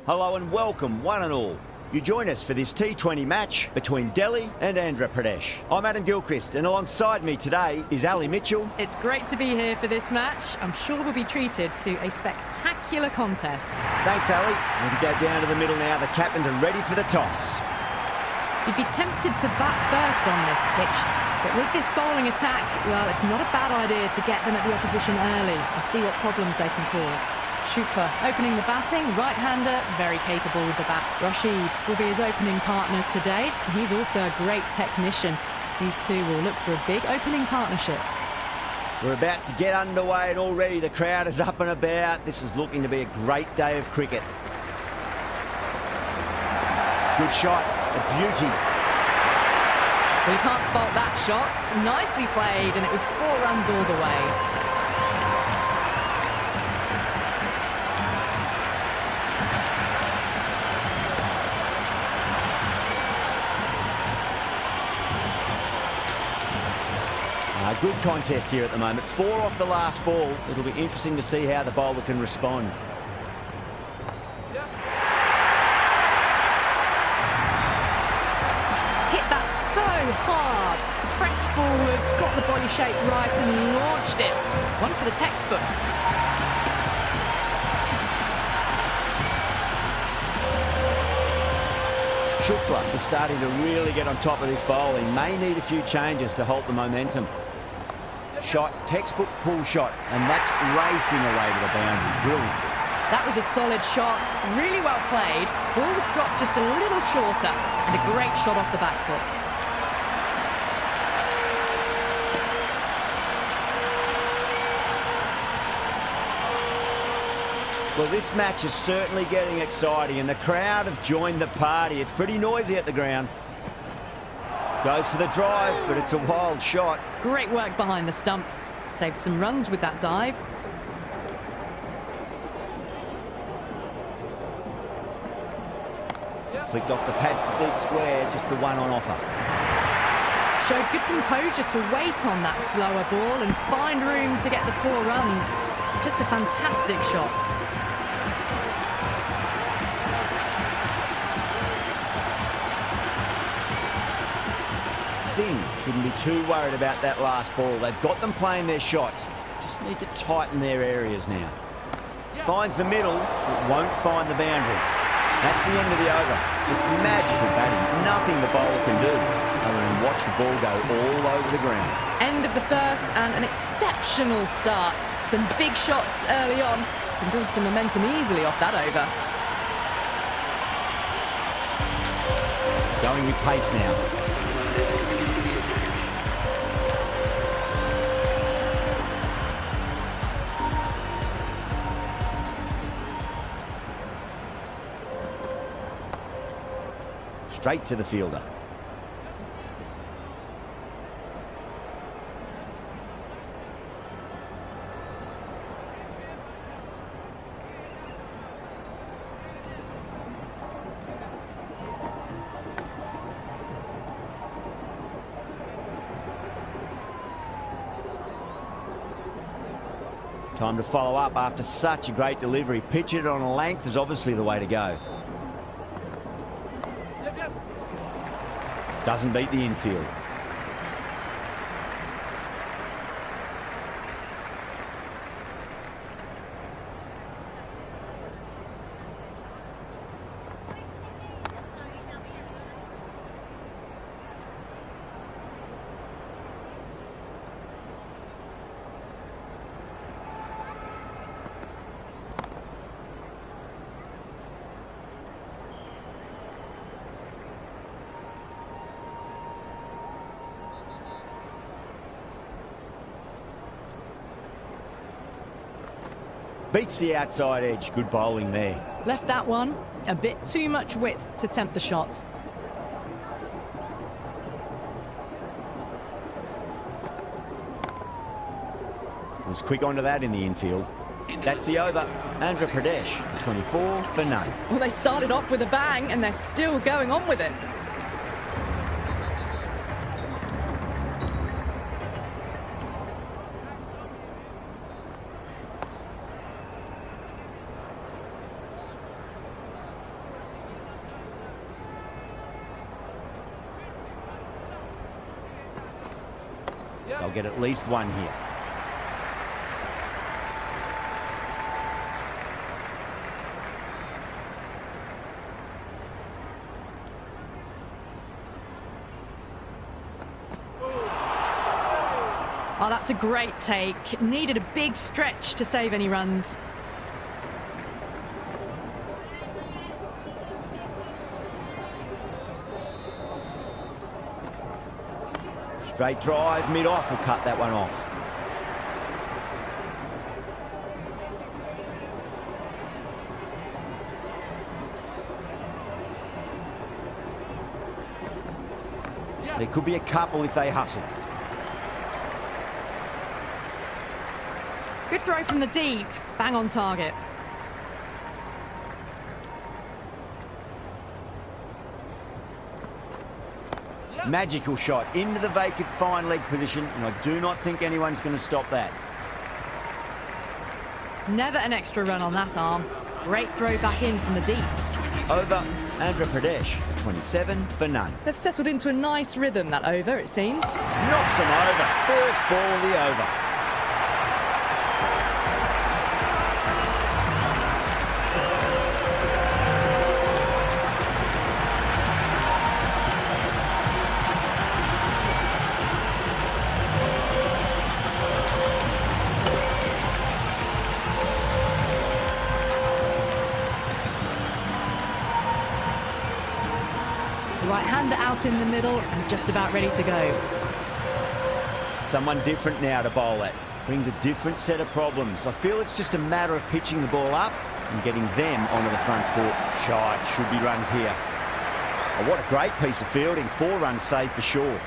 Hello and welcome, one and all. You join us for this T20 match between Delhi and Andhra Pradesh. I'm Adam Gilchrist, and alongside me today is Ali Mitchell. It's great to be here for this match. I'm sure we'll be treated to a spectacular contest. Thanks, Ali. We'll go down to the middle now. The captains are ready for the toss. You'd be tempted to bat first on this pitch, but with this bowling attack, well, it's not a bad idea to get them at the opposition early and see what problems they can cause. Shukla opening the batting, right-hander, very capable with the bat. Rashid will be his opening partner today. He's also a great technician. These two will look for a big opening partnership. We're about to get underway and already the crowd is up and about. This is looking to be a great day of cricket. Good shot, a beauty. Well, you can't fault that shot. Nicely played, and it was 4 runs all the way. Good contest here at the moment. 4 off the last ball. It'll be interesting to see how the bowler can respond. Hit that so hard. Pressed forward, got the body shape right and launched it. One for the textbook. Shukla is starting to really get on top of this bowling. May need a few changes to halt the momentum. Shot, textbook pull shot, and that's racing away to the boundary. Brilliant. That was a solid shot, really well played. Ball was dropped just a little shorter, and a great shot off the back foot. Well, this match is certainly getting exciting, and the crowd have joined the party. It's pretty noisy at the ground. Goes for the drive, but it's a wild shot. Great work behind the stumps. Saved some runs with that dive. Flicked off the pads to deep square, just the one on offer. Showed good composure to wait on that slower ball and find room to get the 4 runs. Just a fantastic shot. Singh shouldn't be too worried about that last ball. They've got them playing their shots. Just need to tighten their areas now. Finds the middle, but won't find the boundary. That's the end of the over. Just magical batting. Nothing the bowler can do other than watch the ball go all over the ground. End of the first and an exceptional start. Some big shots early on. Can build some momentum easily off that over. Going with pace now. Straight to the fielder. Time to follow up after such a great delivery. Pitch it on a length is obviously the way to go. Doesn't beat the infield. Beats the outside edge. Good bowling there. Left that one. A bit too much width to tempt the shot. Was quick onto that in the infield. That's the over. Andhra Pradesh, 24 for none. Well, they started off with a bang and they're still going on with it. They'll get at least one here. Oh, that's a great take. Needed a big stretch to save any runs. Straight drive, mid-off will cut that one off. There could be a couple if they hustle. Good throw from the deep. Bang on target. Magical shot into the vacant fine leg position, and I do not think anyone's going to stop that. Never an extra run on that arm. Great throw back in from the deep. Over, Andhra Pradesh, 27 for none. They've settled into a nice rhythm, that over, it seems. Knocks them over. First ball of the over. Right-hander out in the middle and just about ready to go. Someone different now to bowl at. Brings a different set of problems. I feel it's just a matter of pitching the ball up and getting them onto the front foot. Shite, should be runs here. Oh, what a great piece of fielding. 4 runs saved for sure.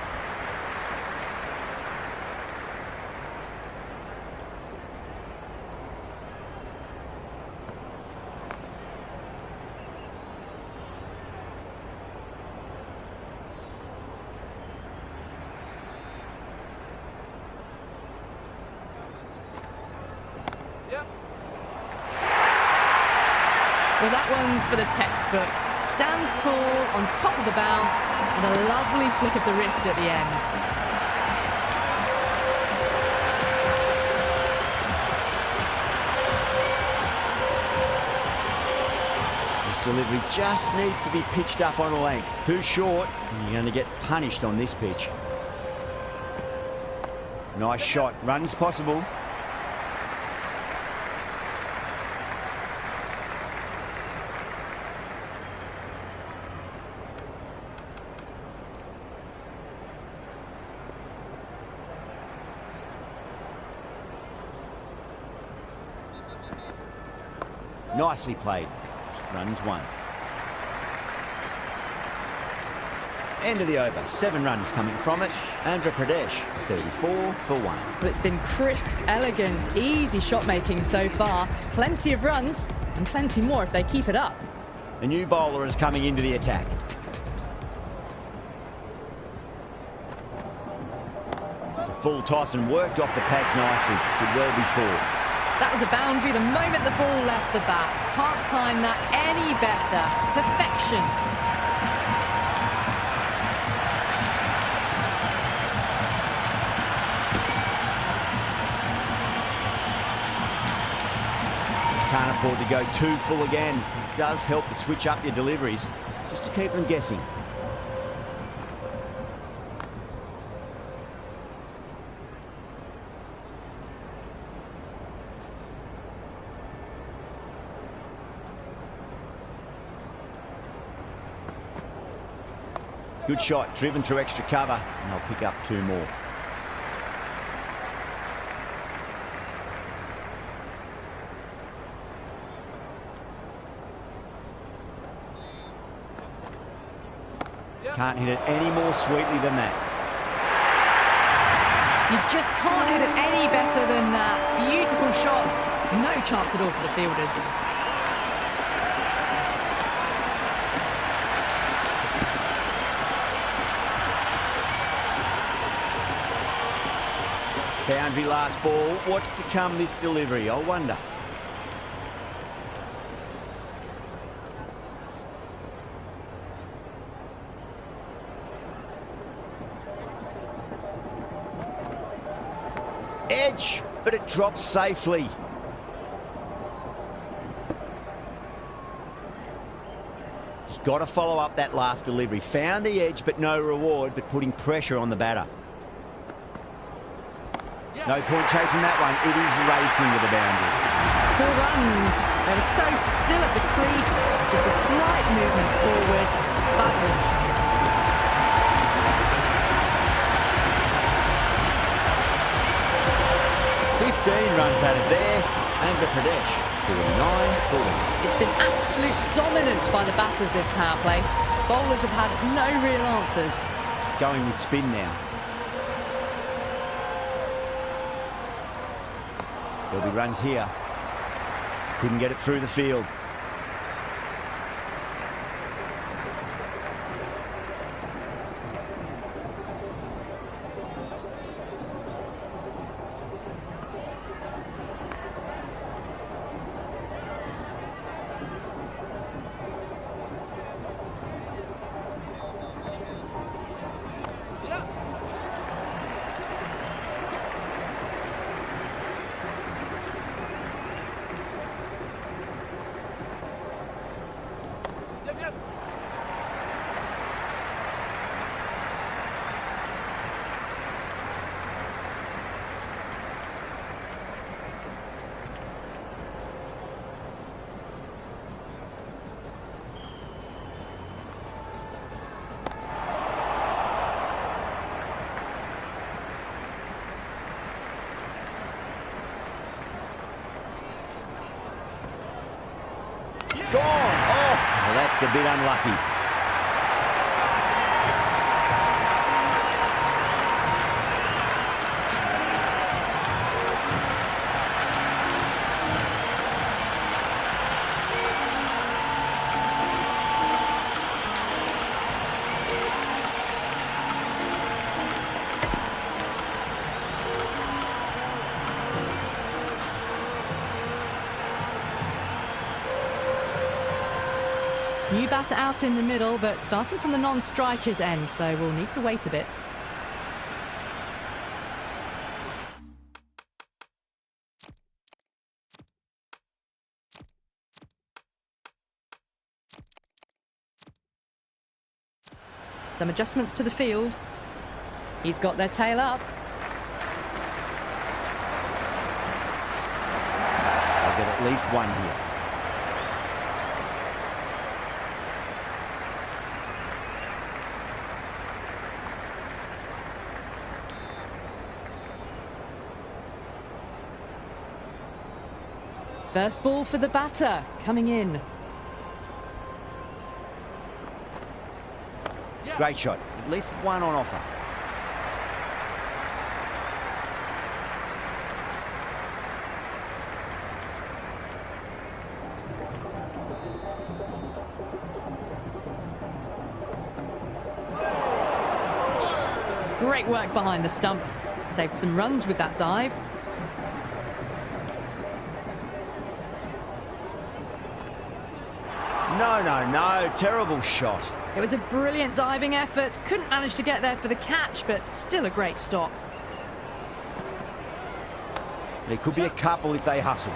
Well, that one's for the textbook. Stands tall on top of the bounce and a lovely flick of the wrist at the end. This delivery just needs to be pitched up on a length. Too short, and you're going to get punished on this pitch. Nice shot. Runs possible. Nicely played. Runs 1. End of the over. 7 runs coming from it. Andhra Pradesh, 34 for 1. But it's been crisp, elegant, easy shot making so far. Plenty of runs and plenty more if they keep it up. A new bowler is coming into the attack. It's a full toss and worked off the pads nicely. Could well be 4. That was a boundary the moment the ball left the bat. Can't time that any better. Perfection. Can't afford to go too full again. It does help to switch up your deliveries, just to keep them guessing. Good shot, driven through extra cover, and they'll pick up 2 more. Can't hit it any more sweetly than that. You just can't hit it any better than that. Beautiful shot. No chance at all for the fielders. Boundary last ball. What's to come this delivery? I wonder. edge, but it drops safely. Just got to follow up that last delivery. Found the edge, but no reward, but putting pressure on the batter. No point chasing that one. It is racing to the boundary. 4 runs. They were so still at the crease. Just a slight movement forward. Fabulous. 15 runs out of there. Andhra Pradesh, 49 for them. It's been absolute dominance by the batters this power play. Bowlers have had no real answers. Going with spin now. There'll be runs here. Couldn't get it through the field. Gone. Oh, well, that's a bit unlucky. New batter out in the middle, but starting from the non-striker's end, so we'll need to wait a bit. Some adjustments to the field. He's got their tail up. I'll get at least one here. First ball for the batter, coming in. Great shot. At least one on offer. Great work behind the stumps. Saved some runs with that dive. No. Terrible shot. It was a brilliant diving effort. Couldn't manage to get there for the catch, but still a great stop. There could be a couple if they hustle.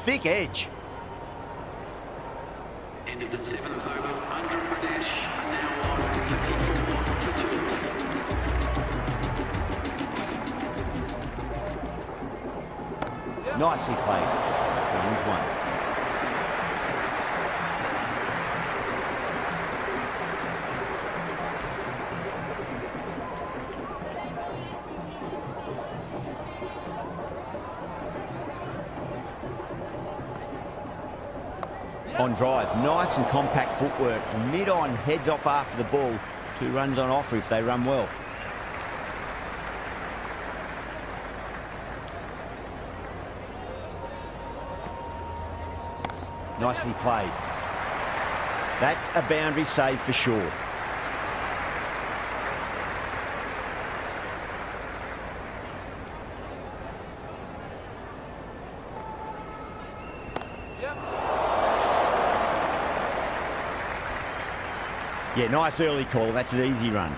Thick edge. End of the 7th over, Andhra Pradesh now on 54 for 2. Nicely played. Wins one. On drive, nice and compact footwork. Mid-on, heads off after the ball. 2 runs on offer if they run well. Nicely played. That's a boundary save for sure. Yeah, nice early call. That's an easy run.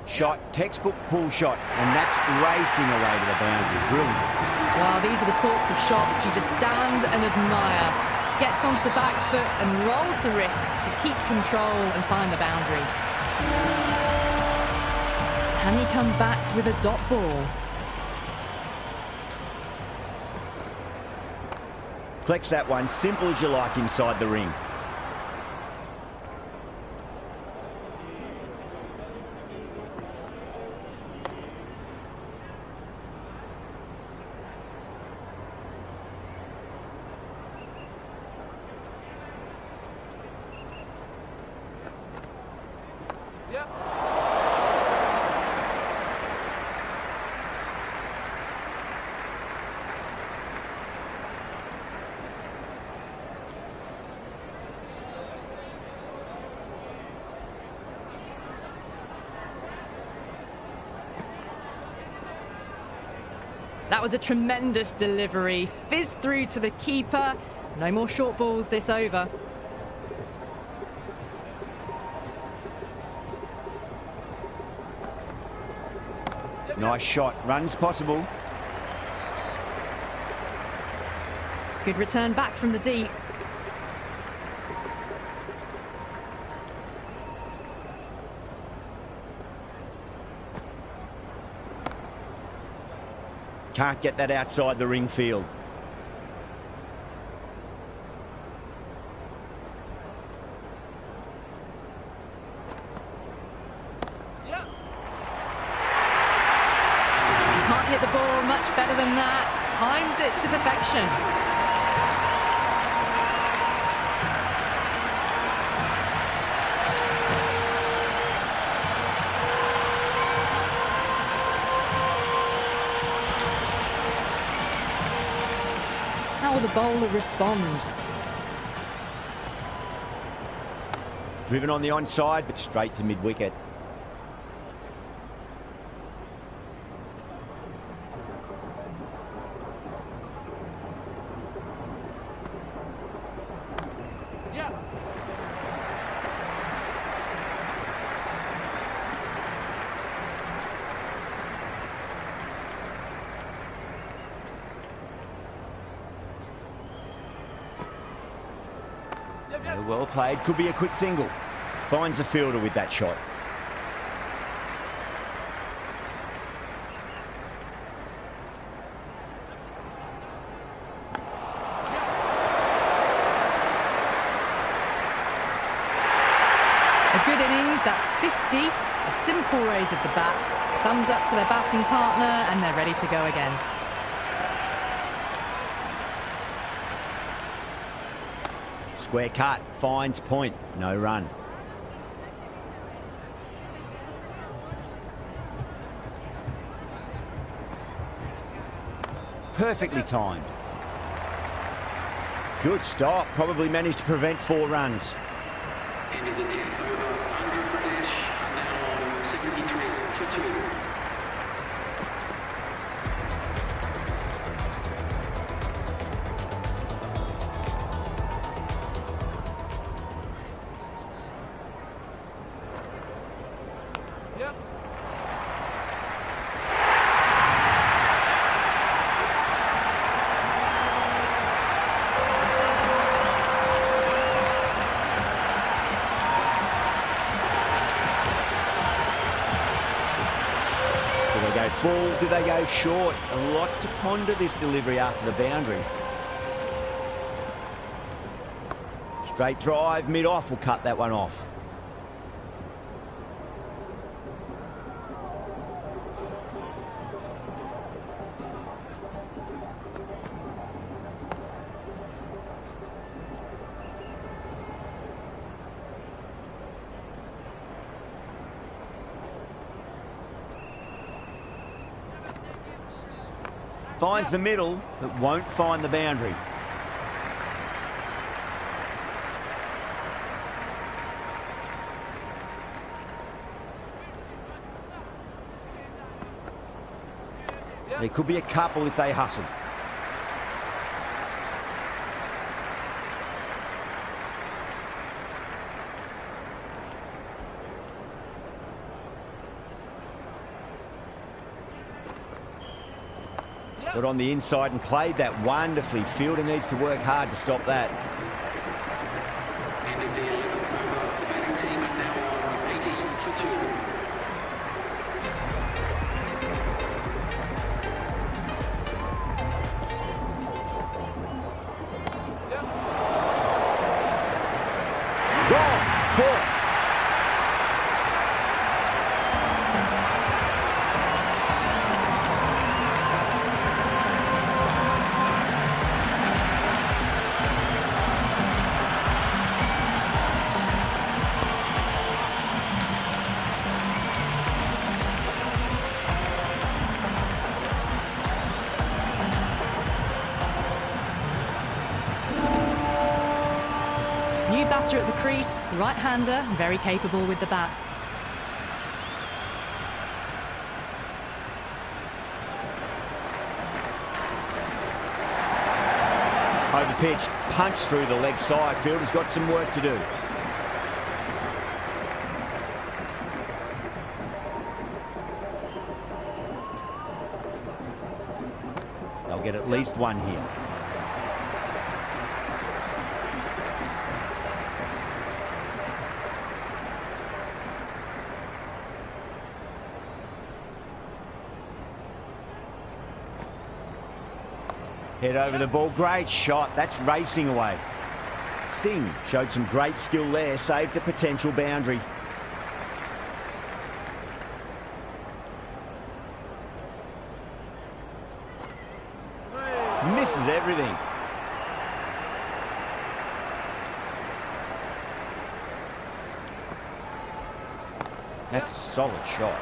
Shot, textbook pull shot, and that's racing away to the boundary. Brilliant. Well, these are the sorts of shots you just stand and admire. Gets onto the back foot and rolls the wrists to keep control and find the boundary. Can he come back with a dot ball? Collects that one, simple as you like inside the ring. That was a tremendous delivery. Fizzed through to the keeper. No more short balls this over. Nice shot. Runs possible. Good return back from the deep. Can't get that outside the ring field. Can't hit the ball much better than that. Timed it to perfection. How will the bowler respond? Driven on the onside, but straight to mid-wicket. Well played, could be a quick single. Finds the fielder with that shot. A good innings, that's 50. A simple raise of the bats. Thumbs up to their batting partner and they're ready to go again. Square cut, finds point, no run. Perfectly timed. Good stop, probably managed to prevent 4 runs. End of the 10th over. Andhra Pradesh are now on 73 for 2. Full, do they go short? A lot to ponder this delivery after the boundary. Straight drive, mid-off will cut that one off. Finds the middle, but won't find the boundary. There could be a couple if they hustle. Got on the inside and played that wonderfully. Fielder needs to work hard to stop that. End of the 11th over. The batting team are now on 80 for 2. Gone. Caught. New batter at the crease, right-hander, very capable with the bat. Over pitch, punch through the leg side. Fielder's got some work to do. They'll get at least one here. Head over the ball, great shot, that's racing away. Singh showed some great skill there, saved a potential boundary. Misses everything. That's a solid shot.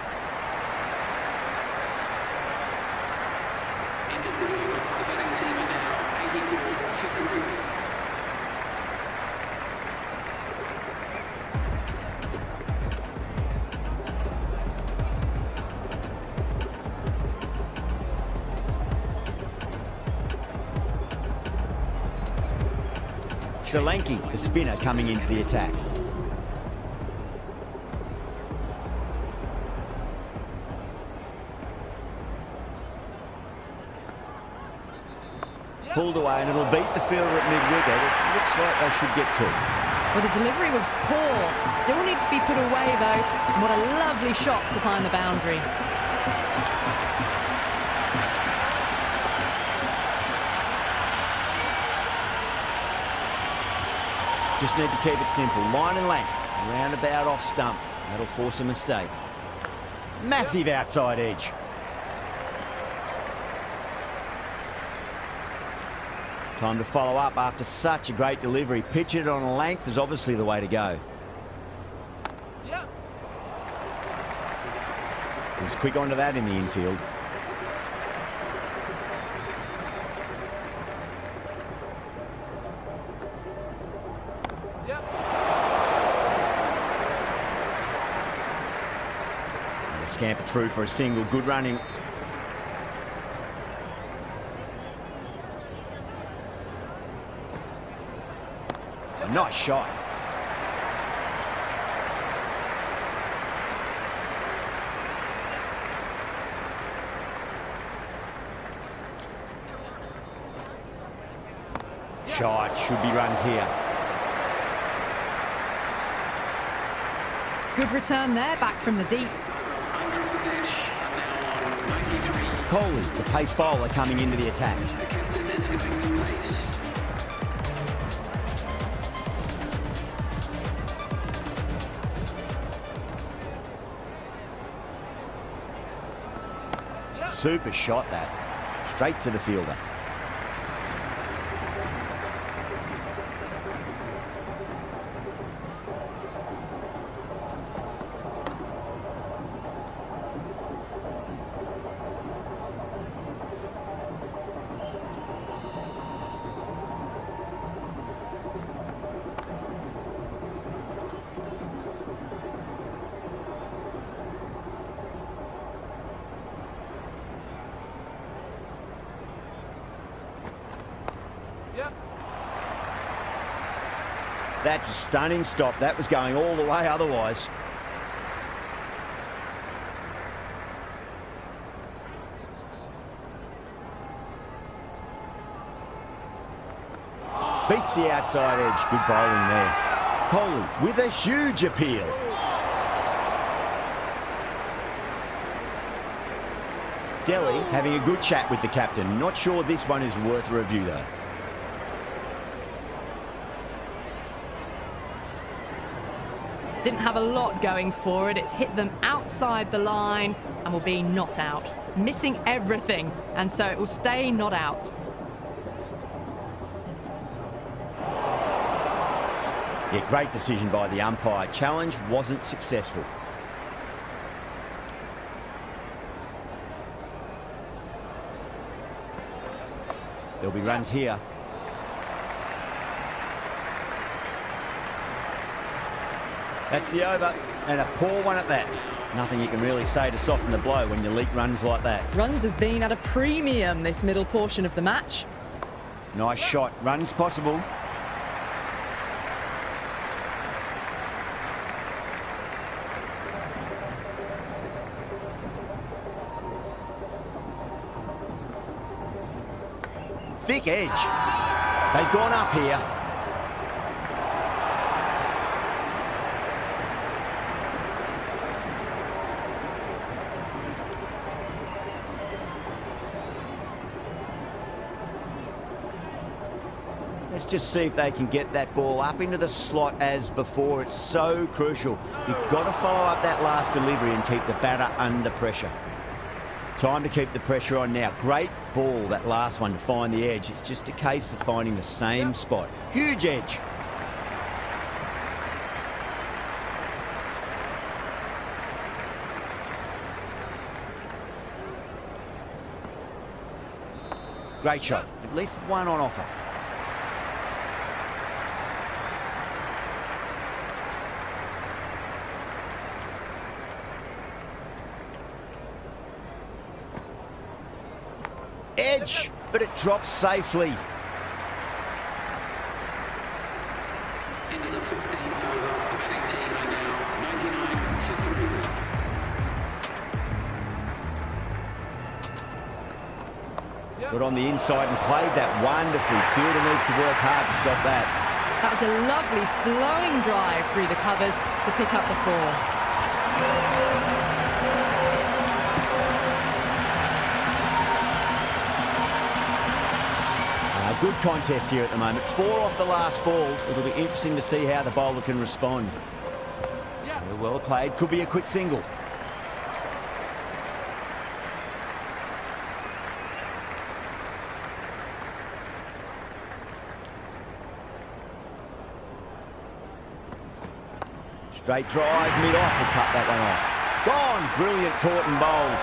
End of the over. The batting team are now 84 for 3. Solanke, the spinner, coming into the attack. Pulled away and it'll beat the fielder at mid-wicket. It looks like they should get two. Well, the delivery was poor. Still needs to be put away, though. And what a lovely shot to find the boundary. Just need to keep it simple. Line and length. Roundabout off stump. That'll force a mistake. Massive outside edge. Time to follow up after such a great delivery. Pitch it on a length is obviously the way to go. He's quick onto that in the infield. And a scamper through for a single. Good running. A nice shot. Shot. Should be runs here. Good return there, back from the deep. Andhra Pradesh are now on 93. Kohli, the pace bowler, coming into the attack. The captain is going to pace. Super shot that. Straight to the fielder. That's a stunning stop. That was going all the way otherwise. Beats the outside edge. Good bowling there. Kohli with a huge appeal. Delhi having a good chat with the captain. Not sure this one is worth a review though. Didn't have a lot going for it. It's hit them outside the line and will be not out. Missing everything, and so it will stay not out. Yeah, great decision by the umpire. Challenge wasn't successful. There'll be runs here. That's the over, and a poor one at that. Nothing you can really say to soften the blow when you leak runs like that. Runs have been at a premium this middle portion of the match. Nice shot. Runs possible. Thick edge. They've gone up here. Let's just see if they can get that ball up into the slot as before. It's so crucial. You've got to follow up that last delivery and keep the batter under pressure. Time to keep the pressure on now. Great ball, that last one, to find the edge. It's just a case of finding the same spot. Huge edge. Great shot. At least one on offer. Edge, but it drops safely. Into the 15th over, the batting team are now 99 for 3. Got on the inside and played that wonderfully. Fielder needs to work hard to stop that. That was a lovely flowing drive through the covers to pick up the 4. Good contest here at the moment. 4 off the last ball. It'll be interesting to see how the bowler can respond. Well played. Could be a quick single. Straight drive, mid-off. Will cut that one off. Gone. Brilliant caught and bowled.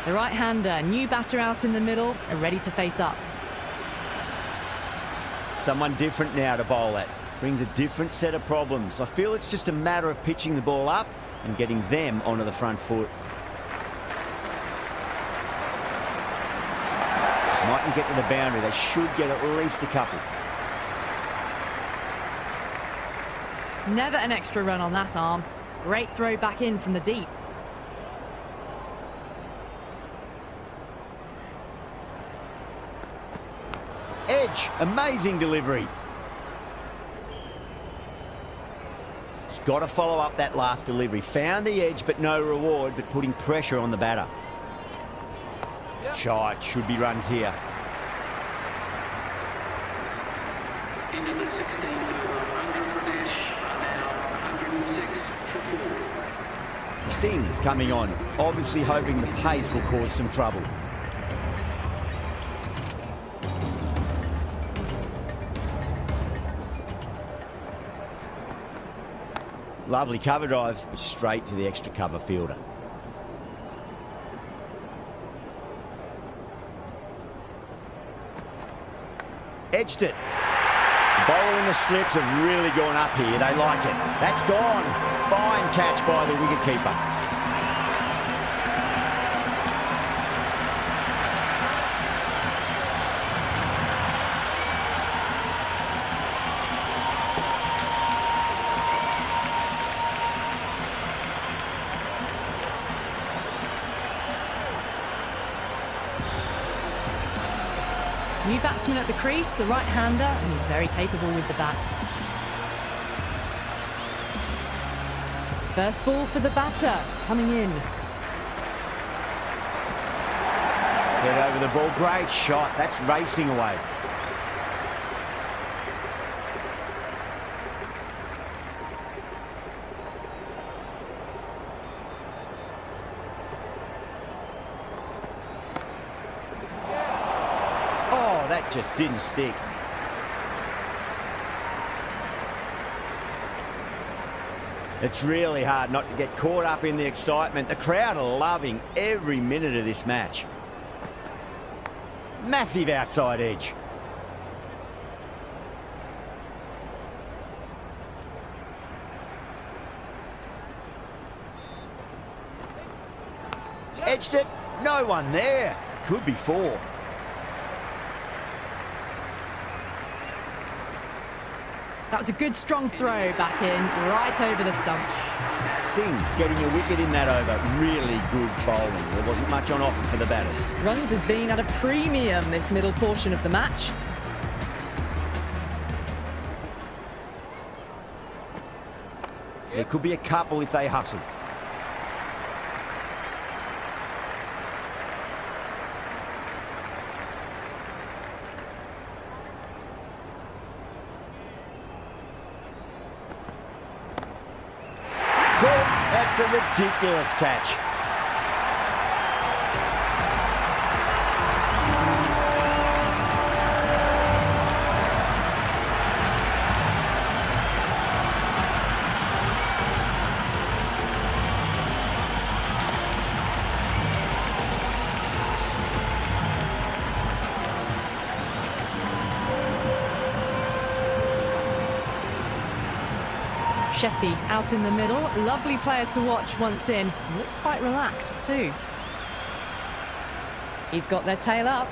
The right-hander, new batter out in the middle, are ready to face up. Someone different now to bowl at. Brings a different set of problems. I feel it's just a matter of pitching the ball up and getting them onto the front foot. Mightn't get to the boundary. They should get at least a couple. Never an extra run on that arm. Great throw back in from the deep. Edge, amazing delivery. Just got to follow up that last delivery. Found the edge, but no reward, but putting pressure on the batter. Shot, should be runs here. Into the 16th over, Andhra Pradesh are now 106 for 4. Singh coming on, obviously hoping the pace will cause some trouble. Lovely cover drive, straight to the extra cover fielder. Edged it. The bowler and the slips have really gone up here. They like it. That's gone. Fine catch by the wicketkeeper. New batsman at the crease, the right-hander, and he's very capable with the bat. First ball for the batter, coming in. Get over the ball, great shot, that's racing away. That just didn't stick. It's really hard not to get caught up in the excitement. The crowd are loving every minute of this match. Massive outside edge. Edged it. No one there. Could be four. That was a good strong throw back in, right over the stumps. Singh getting a wicket in that over. Really good bowling. There wasn't much on offer for the batters. Runs have been at a premium this middle portion of the match. There could be a couple if they hustle. That's a ridiculous catch. Shetty out in the middle, lovely player to watch once in. Looks quite relaxed too. He's got their tail up.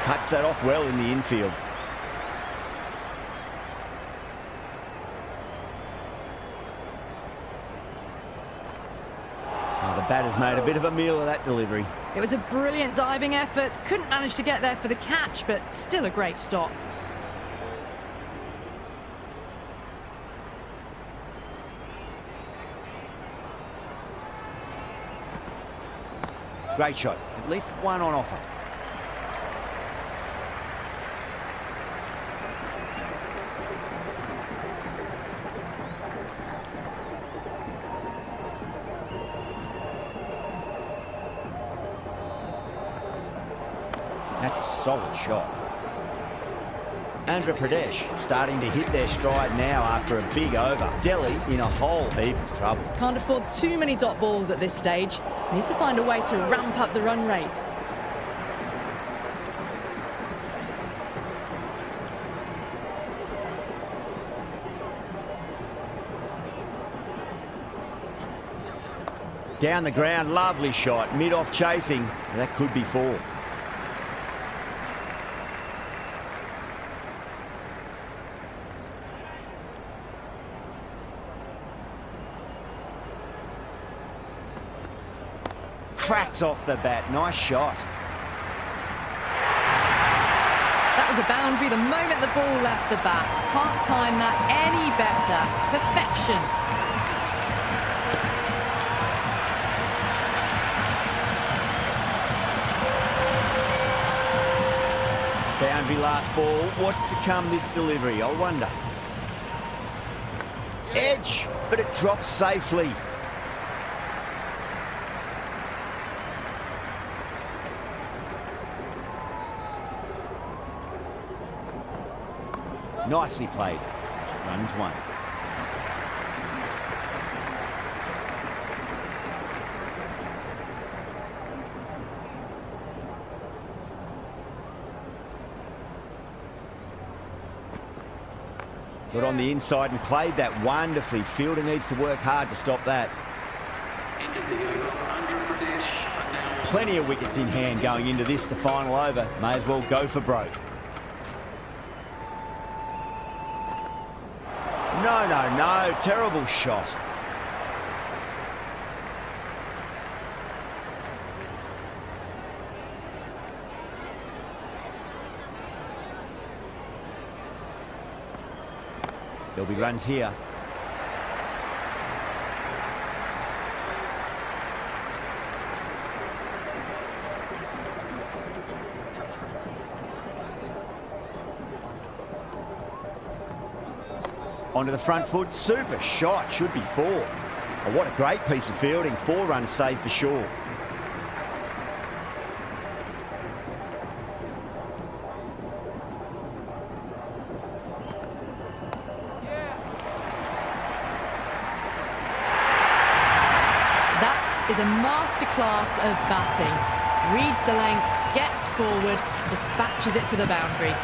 Cuts that off well in the infield. Oh, the batter's made a bit of a meal of that delivery. It was a brilliant diving effort. Couldn't manage to get there for the catch, but still a great stop. Great shot. At least one on offer. That's a solid shot. Andhra Pradesh starting to hit their stride now after a big over. Delhi in a whole heap of trouble. Can't afford too many dot balls at this stage. Need to find a way to ramp up the run rate. Down the ground, lovely shot. Mid-off chasing. That could be four. Cracks off the bat. Nice shot. That was a boundary the moment the ball left the bat. Can't time that any better. Perfection. Boundary last ball. What's to come this delivery? I wonder. Edge, but it drops safely. Nicely played. Runs one. Got on the inside and played that wonderfully. Fielder needs to work hard to stop that. End of the over, Andhra Pradesh are now Plenty of wickets in hand going into this, the final over. May as well go for broke. No, no, no. Terrible shot. There'll be runs here. Onto the front foot. Super shot. Should be 4. Oh, what a great piece of fielding. 4 runs saved for sure. Is a masterclass of batting. Reads the length, gets forward, dispatches it to the boundary.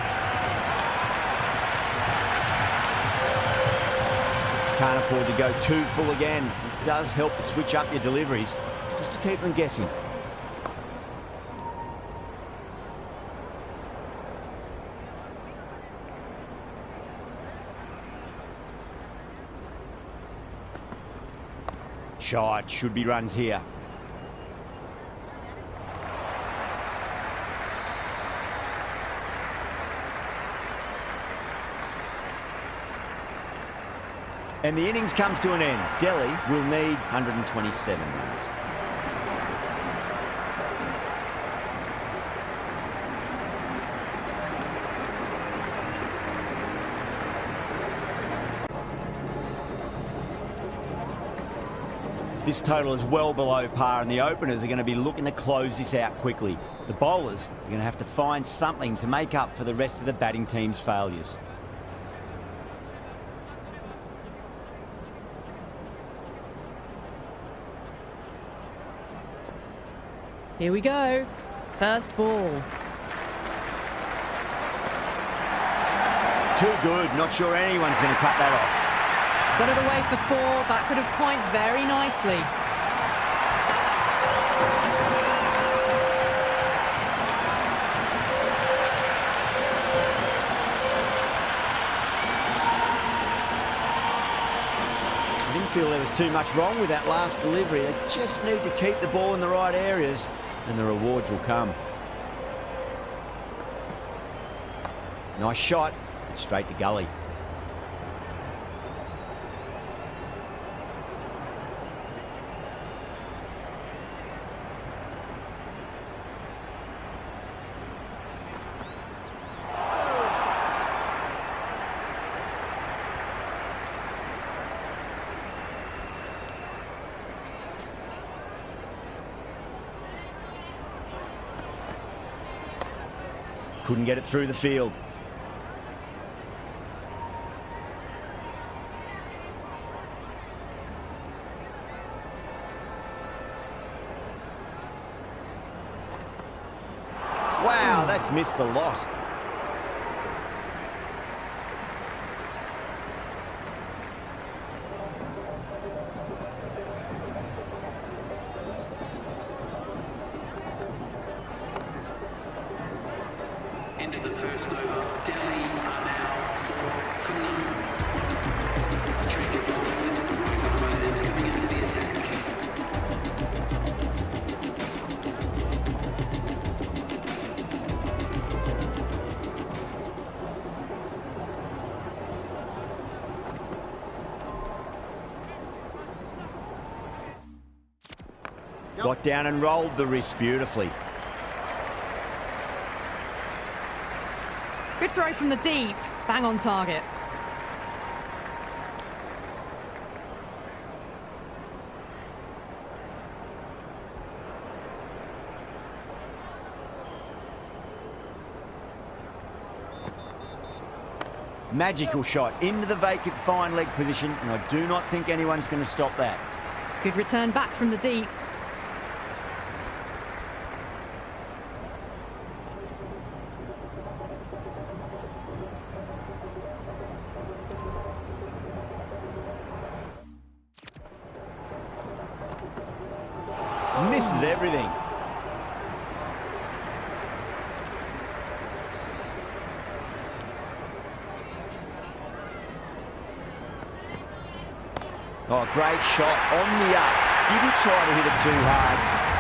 Can't afford to go too full again. It does help to switch up your deliveries, just to keep them guessing. Shot. Should be runs here. And the innings comes to an end. Delhi will need 127 runs. This total is well below par, and the openers are going to be looking to close this out quickly. The bowlers are going to have to find something to make up for the rest of the batting team's failures. Here we go. First ball. Too good. Not sure anyone's going to cut that off. Got it away for 4, backward of point very nicely. I didn't feel there was too much wrong with that last delivery. They just need to keep the ball in the right areas and the rewards will come. Nice shot, straight to gully. Couldn't get it through the field. Wow, that's missed the lot. end of the first over. Delhi are now for none. Trading ball with the right arm owners coming into the attack. Got down and rolled the wrist beautifully. Good throw from the deep, bang on target. Magical shot into the vacant fine leg position, and I do not think anyone's going to stop that. Good return back from the deep. Misses everything. Oh, great shot on the up. Didn't try to hit it too hard.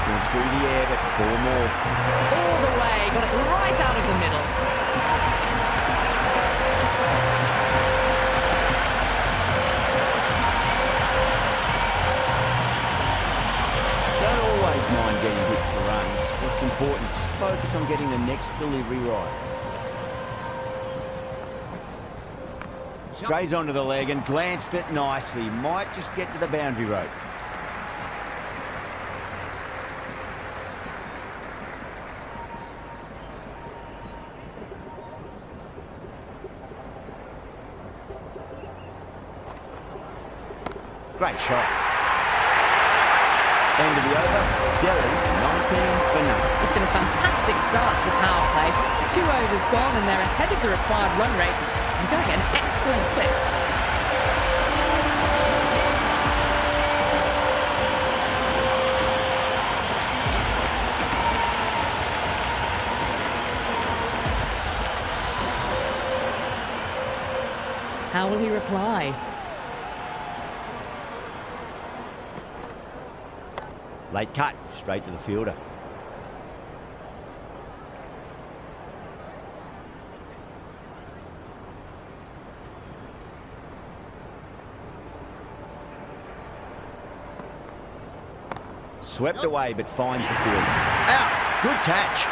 Went through the air, but 4 more. All the way, got it right out of the middle. Don't always mind getting hit for runs. What's important is just focus on getting the next delivery right. Strays onto the leg and glanced it nicely. Might just get to the boundary rope. Great shot. End of the over. Delhi, 19 for none. It's been a fantastic start to the power play. 2 overs gone and they're ahead of the required run rate and going at an excellent clip. How will he reply? Late cut, straight to the fielder. Swept away, but finds the fielder. Out! Good catch.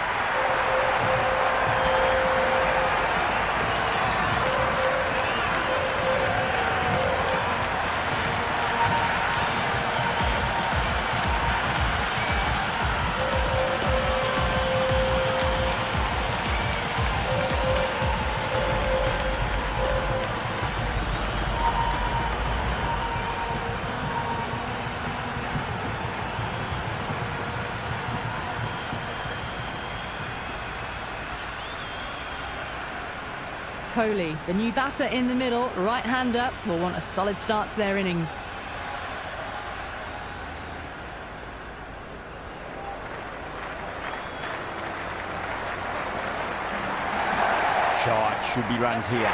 Kohli, the new batter in the middle, right hand up, will want a solid start to their innings. Shot, should be runs here.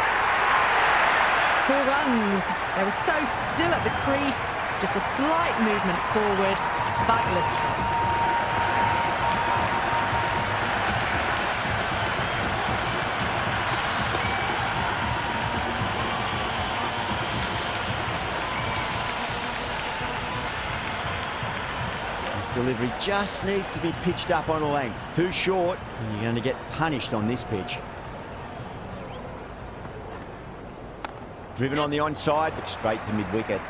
4 runs. They were so still at the crease, just a slight movement forward. Fabulous shot. Delivery just needs to be pitched up on a length. Too short, and you're going to get punished on this pitch. Driven on the onside, but straight to mid-wicket.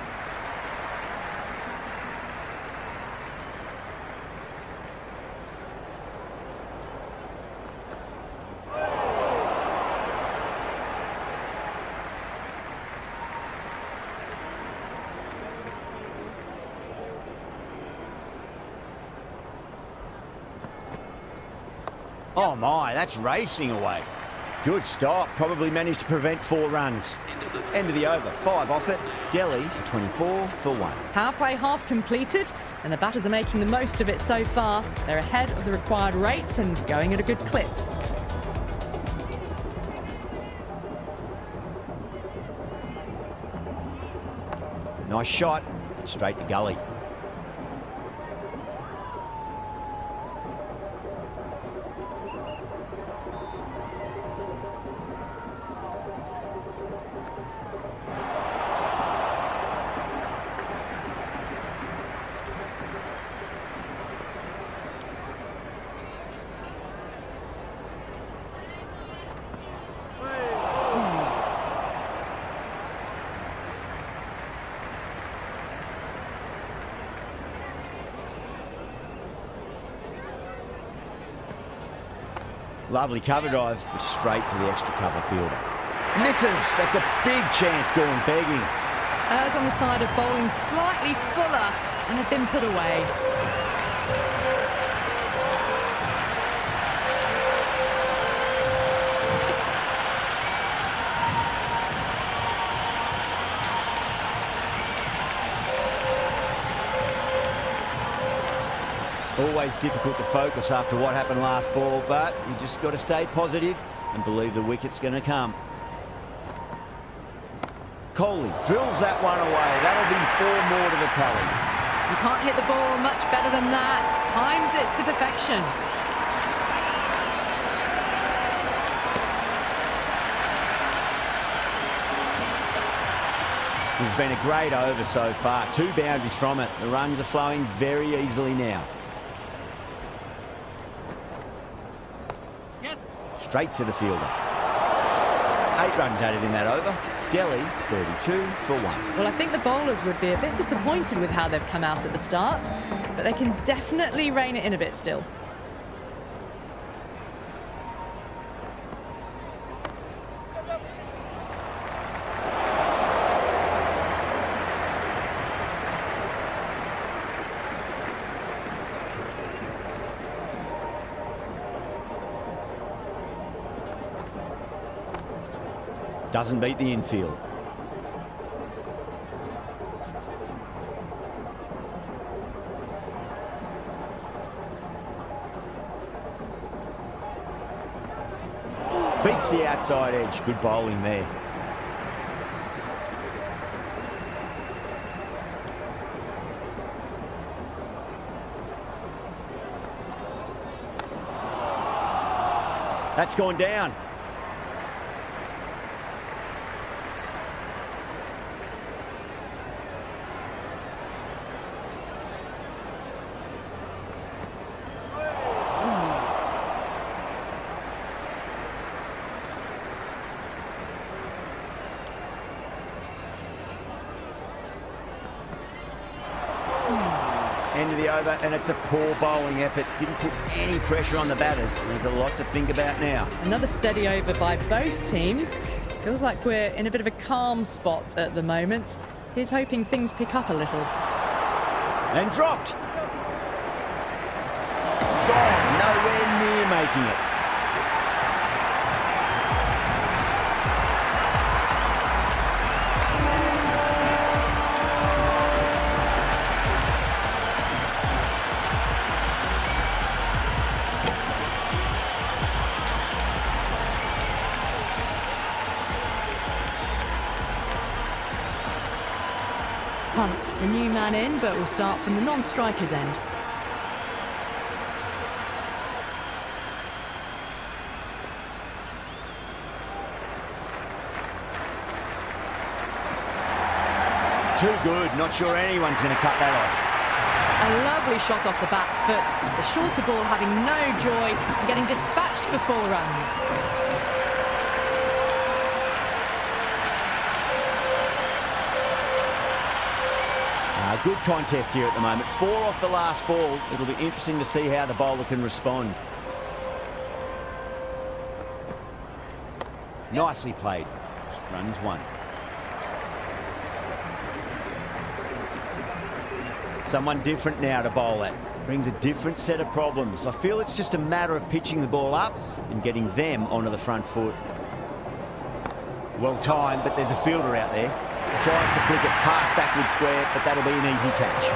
Oh my, that's racing away. Good stop, probably managed to prevent 4 runs. End of the over, 5 off it. Delhi, 24 for 1. Power play half completed, and the batters are making the most of it so far. They're ahead of the required rates and going at a good clip. Nice shot, straight to gully. Lovely cover drive, straight to the extra cover fielder. Misses. That's a big chance going begging. Errs on the side of bowling slightly fuller and have been put away. Always difficult to focus after what happened last ball, but you just got to stay positive and believe the wicket's going to come. Kohli drills that one away. That'll be 4 more to the tally. You can't hit the ball much better than that. Timed it to perfection. It's been a great over so far. 2 boundaries from it. The runs are flowing very easily now. Yes. Straight to the fielder. 8 runs added in that over. Delhi 32 for 1. Well, I think the bowlers would be a bit disappointed with how they've come out at the start, but they can definitely rein it in a bit still. Doesn't beat the infield. Beats the outside edge. Good bowling there. That's gone down. End of the over, and it's a poor bowling effort. Didn't put any pressure on the batters. There's a lot to think about now. Another steady over by both teams. Feels like we're in a bit of a calm spot at the moment. Here's hoping things pick up a little. And dropped. Gone, nowhere near making it. Hunt, the new man in, but will start from the non-striker's end. Too good. Not sure anyone's going to cut that off. A lovely shot off the back foot. The shorter ball having no joy and getting dispatched for 4 runs. Good contest here at the moment. 4 off the last ball. It'll be interesting to see how the bowler can respond. Nicely played. Runs 1. Someone different now to bowl at. Brings a different set of problems. I feel it's just a matter of pitching the ball up and getting them onto the front foot. Well timed, but there's a fielder out there. Tries to flick it past backward square, but that'll be an easy catch.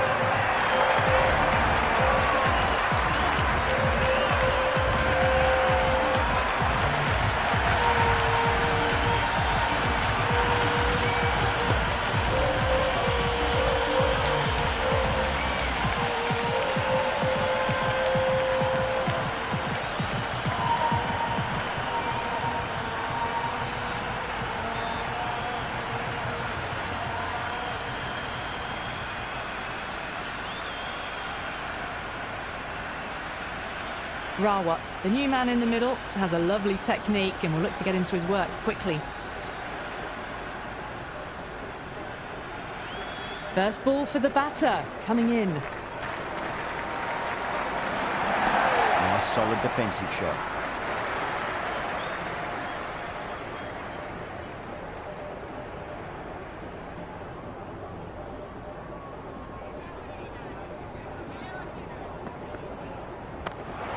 Rawat, the new man in the middle, has a lovely technique and will look to get into his work quickly. First ball for the batter, coming in. Nice solid defensive shot.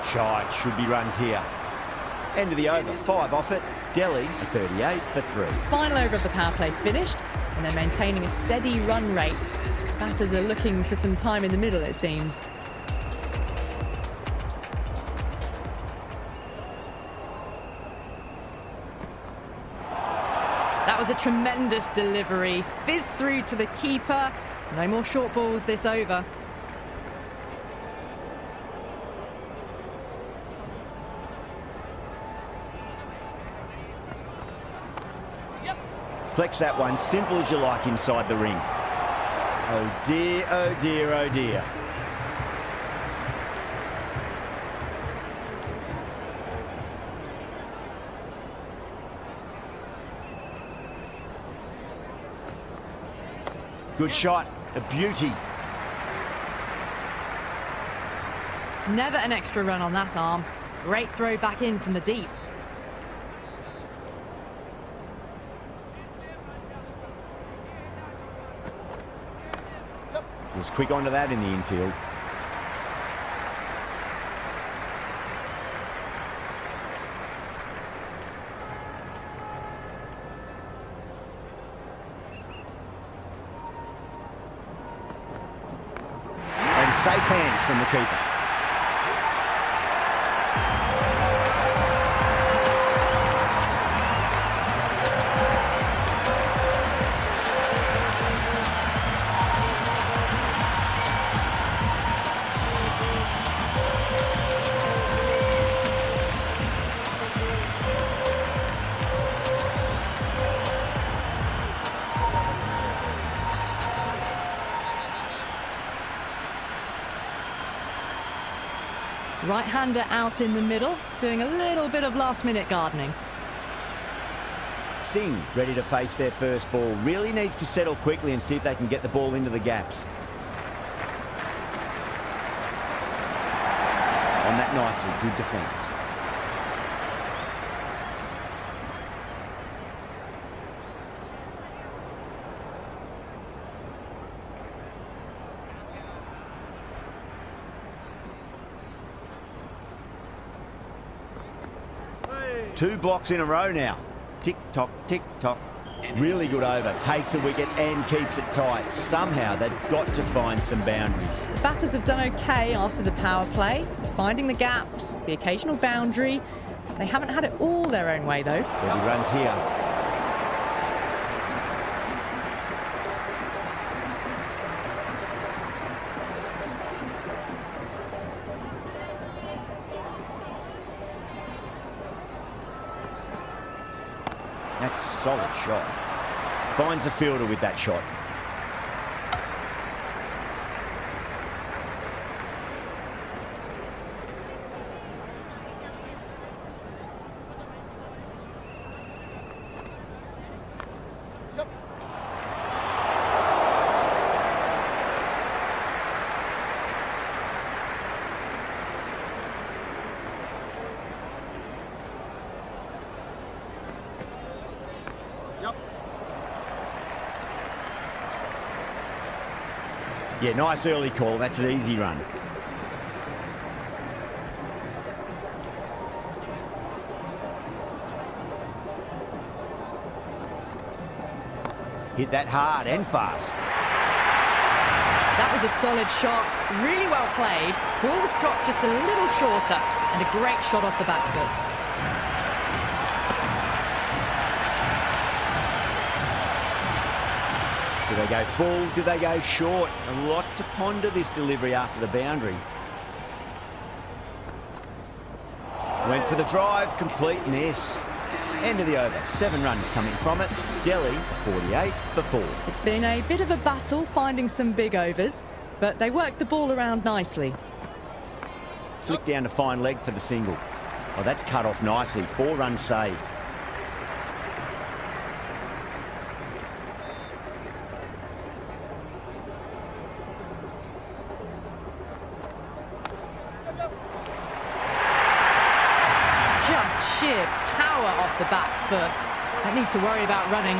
shot. Should be runs here. End of the over. 5 off it. Delhi a 38 for 3. Final over of the power play finished, and they're maintaining a steady run rate. Batters are looking for some time in the middle, it seems. That was a tremendous delivery. Fizzed through to the keeper. No more short balls this over. Flex that one, simple as you like inside the ring. Oh dear, oh dear, oh dear. Good shot, a beauty. Never an extra run on that arm. Great throw back in from the deep. Was quick onto that in the infield. And safe hands from the keeper. Right-hander out in the middle, doing a little bit of last-minute gardening. Singh ready to face their first ball. Really needs to settle quickly and see if they can get the ball into the gaps. On that nicely, good defence. Two blocks in a row now. Tick-tock, tick-tock. Really good over. Takes a wicket and keeps it tight. Somehow they've got to find some boundaries. Batters have done okay after the power play, finding the gaps, the occasional boundary. They haven't had it all their own way, though. Well, he runs here. That's a solid shot. Finds the fielder with that shot. Yeah, nice early call. That's an easy run. Hit that hard and fast. That was a solid shot, really well played. Ball was dropped just a little shorter, and a great shot off the back foot. Do they go full? Do they go short? A lot to ponder this delivery after the boundary. Went for the drive, complete miss. End of the over. 7 runs coming from it. Delhi 48 for 4. It's been a bit of a battle finding some big overs, but they worked the ball around nicely. Flick down to fine leg for the single. Oh, that's cut off nicely. 4 runs saved. Just sheer power off the back foot. Don't need to worry about running.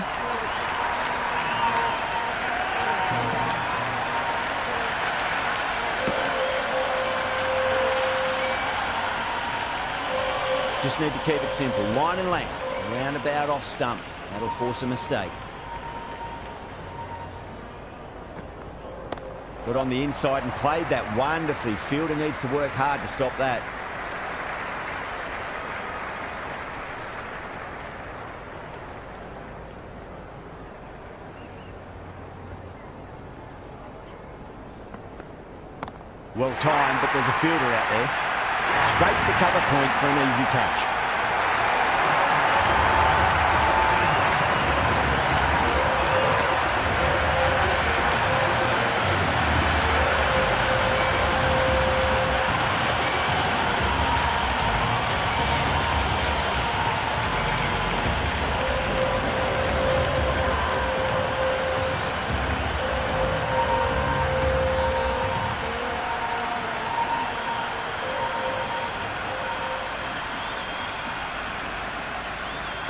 Just need to keep it simple. Line and length. Roundabout off stump. That'll force a mistake. Got on the inside and played that wonderfully. Fielder needs to work hard to stop that. Well timed, but there's a fielder out there. Straight to cover point for an easy catch.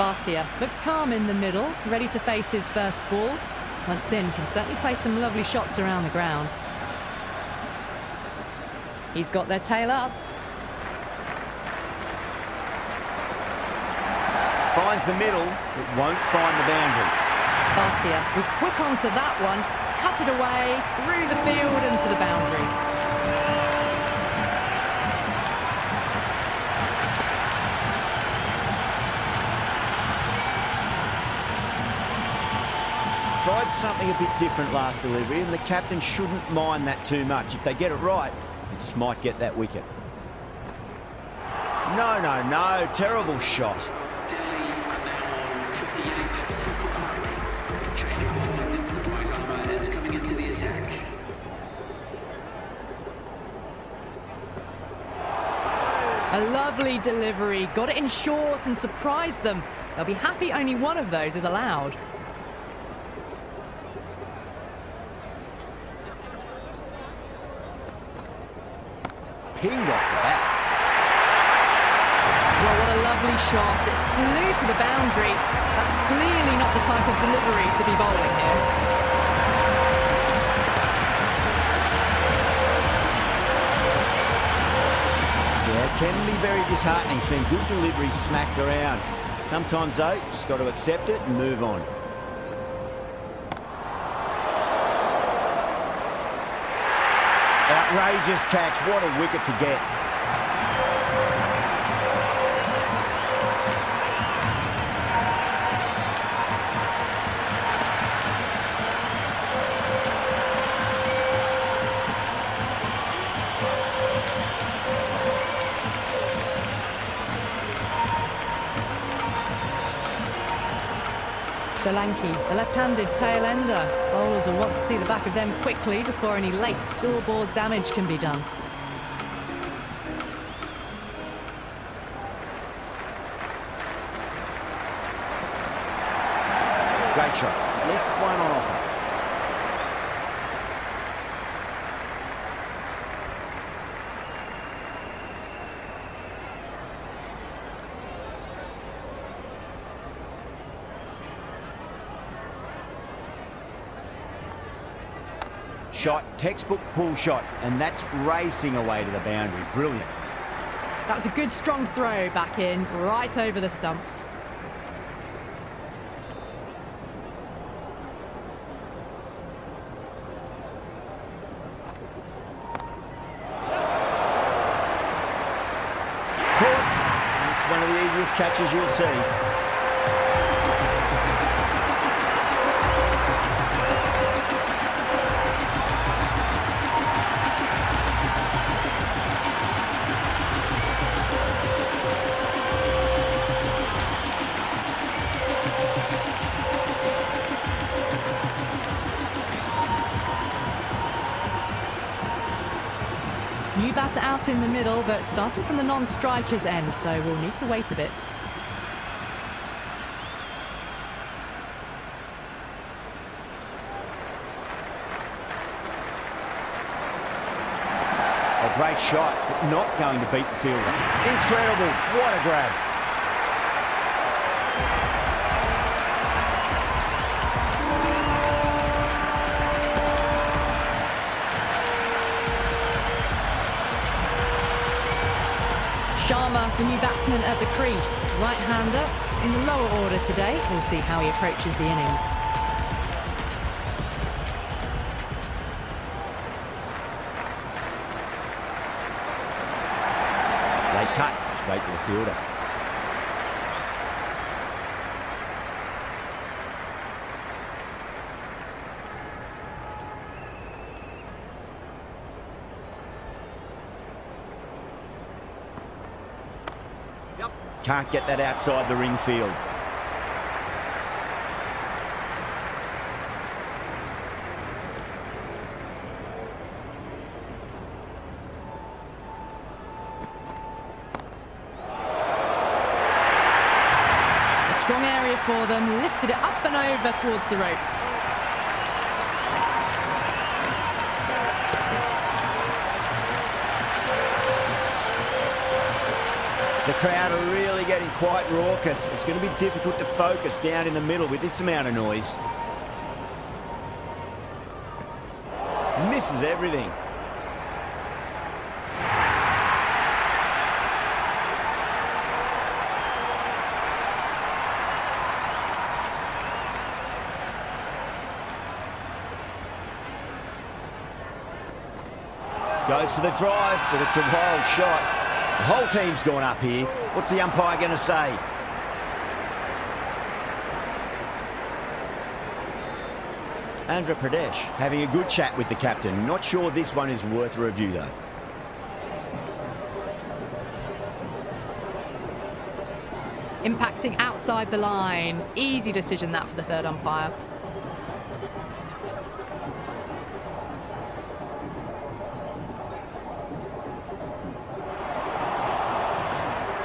Bhatia looks calm in the middle, ready to face his first ball. Once in, can certainly play some lovely shots around the ground. He's got their tail up. Finds the middle, but won't find the boundary. Bhatia was quick onto that one, cut it away, through the field and to the boundary. Tried something a bit different last delivery, and the captain shouldn't mind that too much. If they get it right, they just might get that wicket. No, no, no. Terrible shot. Delhi are now on 58 for 5. Change of ball. The right armour is coming into the attack. A lovely delivery, got it in short and surprised them. They'll be happy only one of those is allowed. Pinged off the bat. Well, what a lovely shot. It flew to the boundary. That's clearly not the type of delivery to be bowling here. Yeah, it can be very disheartening seeing good deliveries smacked around. Sometimes, though, just got to accept it and move on. Outrageous catch. What a wicket to get. Solanki, the left-handed tail ender. Bowlers will want to see the back of them quickly before any late scoreboard damage can be done. Great shot. Left one on offer. Shot, textbook pull shot, and that's racing away to the boundary. Brilliant. That was a good strong throw back in, right over the stumps. Caught. It's one of the easiest catches you'll see. New batter out in the middle, but starting from the non-striker's end, so we'll need to wait a bit. A great shot, but not going to beat the fielder. Incredible. What a grab. Sharma, the new batsman batsman at the crease. Right-hander in the lower order today. We'll see how he approaches the innings. They cut straight to the fielder. Can't get that outside the ring field. A strong area for them, lifted it up and over towards the rope. The crowd are really getting quite raucous. It's going to be difficult to focus down in the middle with this amount of noise. Misses everything. Goes for the drive, but it's a wild shot. The whole team's gone up here. What's the umpire going to say? Andhra Pradesh having a good chat with the captain. Not sure this one is worth a review, though. Impacting outside the line. Easy decision that for the third umpire.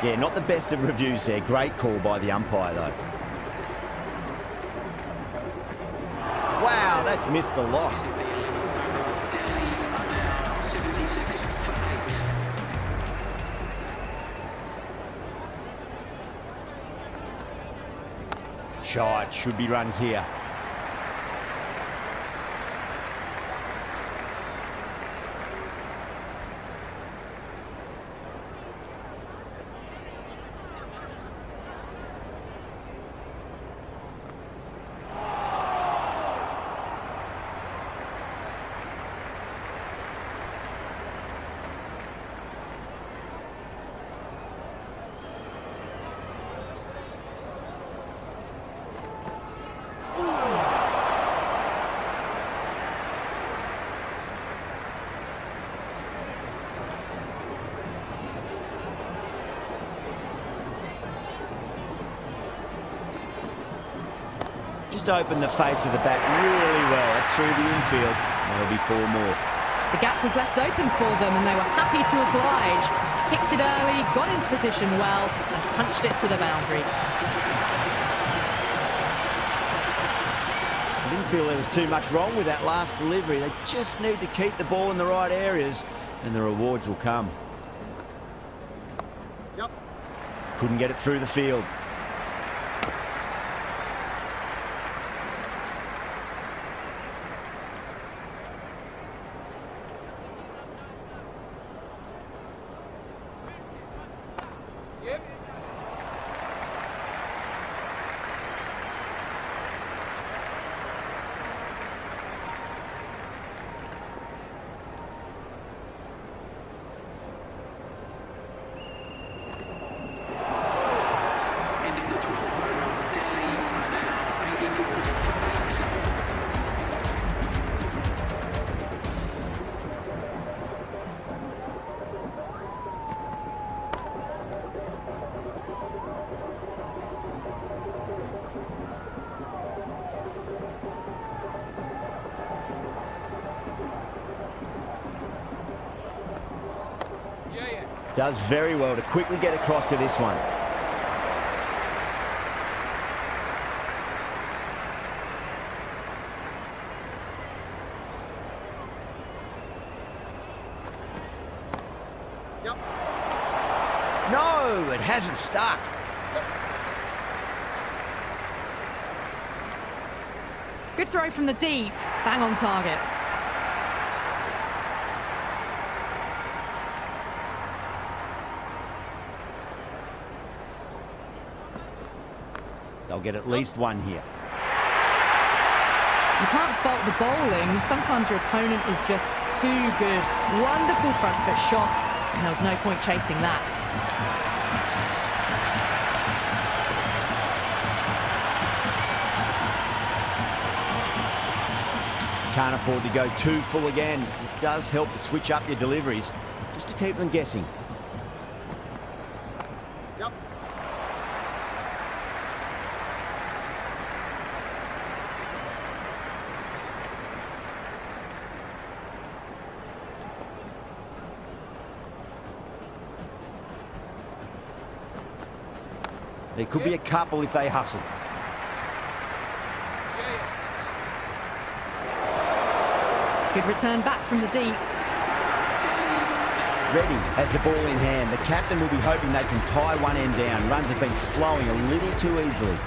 Yeah, not the best of reviews there. Great call by the umpire, though. Wow, that's missed the lot. Shot, should be runs here. Just opened the face of the bat really well. That's through the infield. There'll be 4 more. The gap was left open for them and they were happy to oblige. Picked it early, got into position well and punched it to the boundary. I didn't feel there was too much wrong with that last delivery. They just need to keep the ball in the right areas and the rewards will come. Yep. Couldn't get it through the field. Does very well to quickly get across to this one. Yep. No, it hasn't stuck. Good throw from the deep, bang on target. They'll get at least one here. You can't fault the bowling. Sometimes your opponent is just too good. Wonderful front foot shot, and there was no point chasing that. Can't afford to go too full again. It does help to switch up your deliveries, just to keep them guessing. Yep. There could be a couple if they hustle. Good return back from the deep. Reddy has the ball in hand. The captain will be hoping they can tie one end down. Runs have been flowing a little too easily.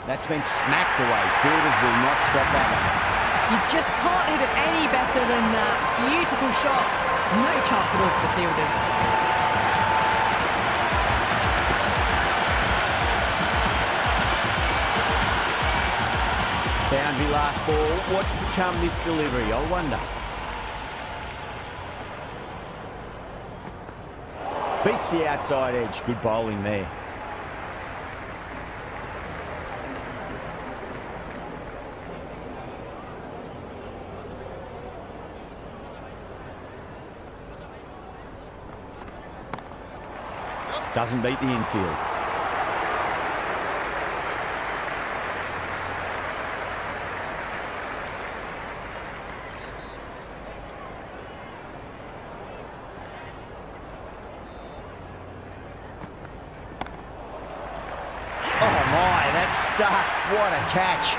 That's been smacked away. Fielders will not stop that. You just can't hit it any better than that. Beautiful shot. No chance at all for the fielders. Boundary last ball. What's to come this delivery, I wonder. Beats the outside edge. Good bowling there. Doesn't beat the infield. Oh my, that's stuck. What a catch.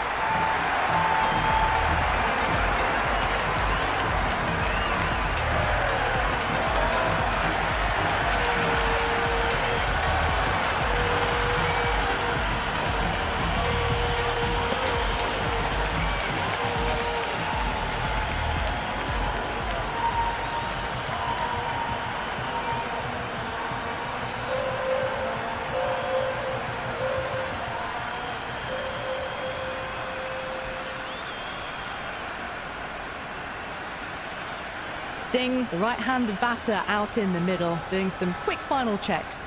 Singh, the right-handed batter, out in the middle, doing some quick final checks.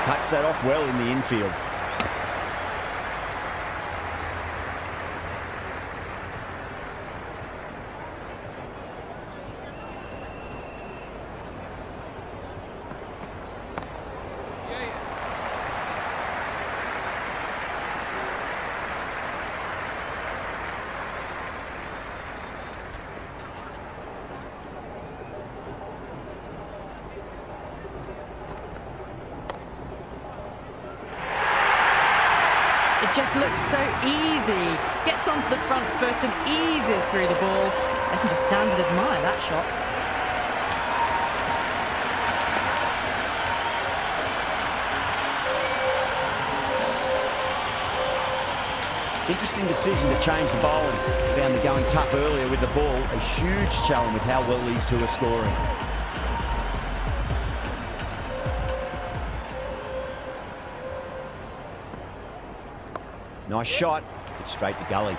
Cuts that off well in the infield. It just looks so easy. Gets onto the front foot and eases through the ball. They can just stand and admire that shot. Interesting decision to change the bowling. Found the going tough earlier with the ball. A huge challenge with how well these two are scoring. Nice shot, but straight to gully.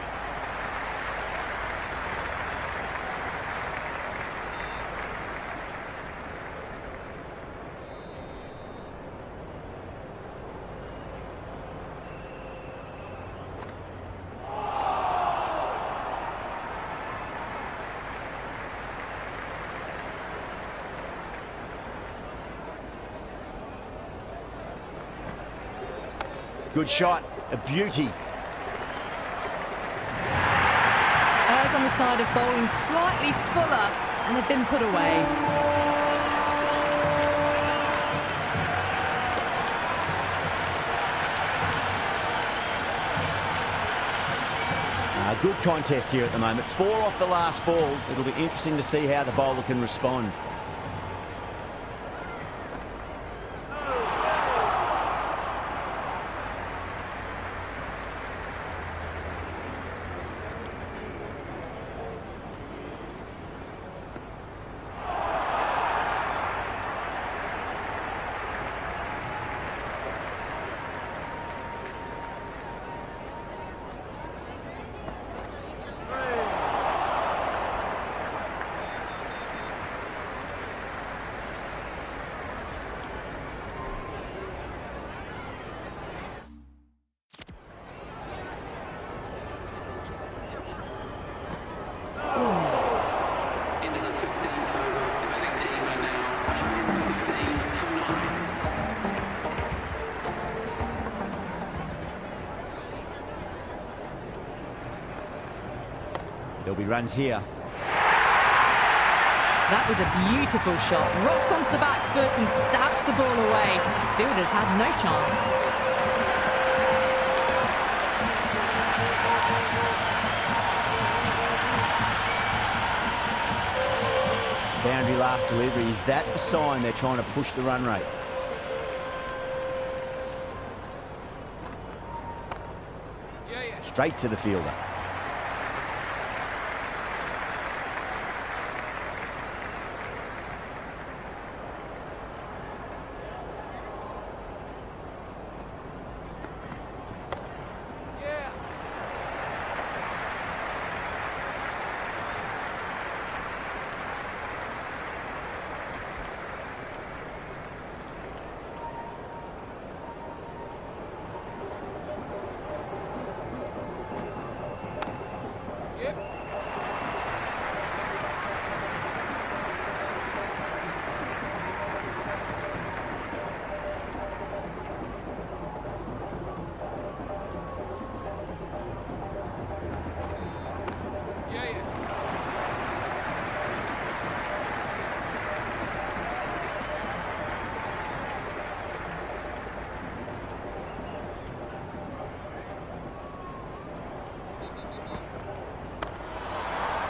Good shot, a beauty. Errs on the side of bowling slightly fuller, and they've been put away. Good contest here at the moment. 4 off the last ball. It'll be interesting to see how the bowler can respond. There'll be runs here. That was a beautiful shot. Rocks onto the back foot and stabs the ball away. Fielders had no chance. Boundary last delivery. Is that the sign they're trying to push the run rate? Straight to the fielder.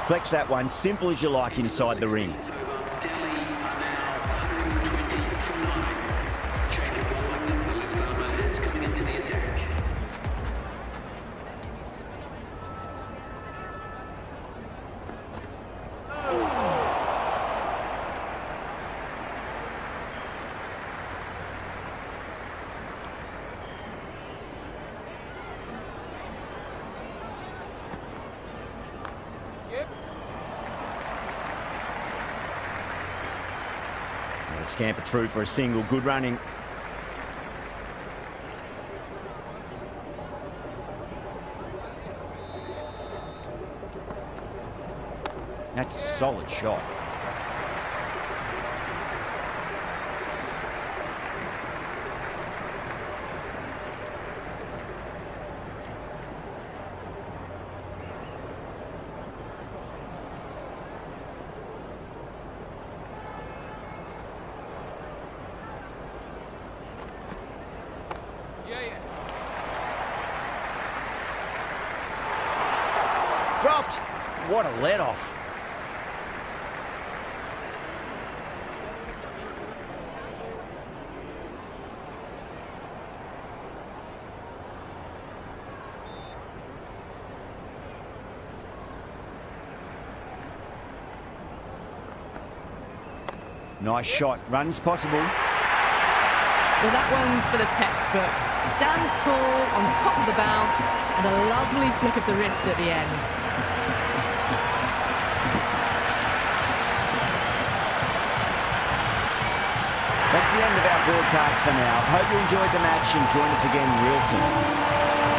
Flex that one, simple as you like inside the ring. Scamper through for a single, good running. That's a solid shot. Dropped. What a let-off. Nice shot. Runs possible. Well, that one's for the textbook. Stands tall on top of the bounce and a lovely flick of the wrist at the end. That's the end of our broadcast for now. Hope you enjoyed the match and join us again real soon.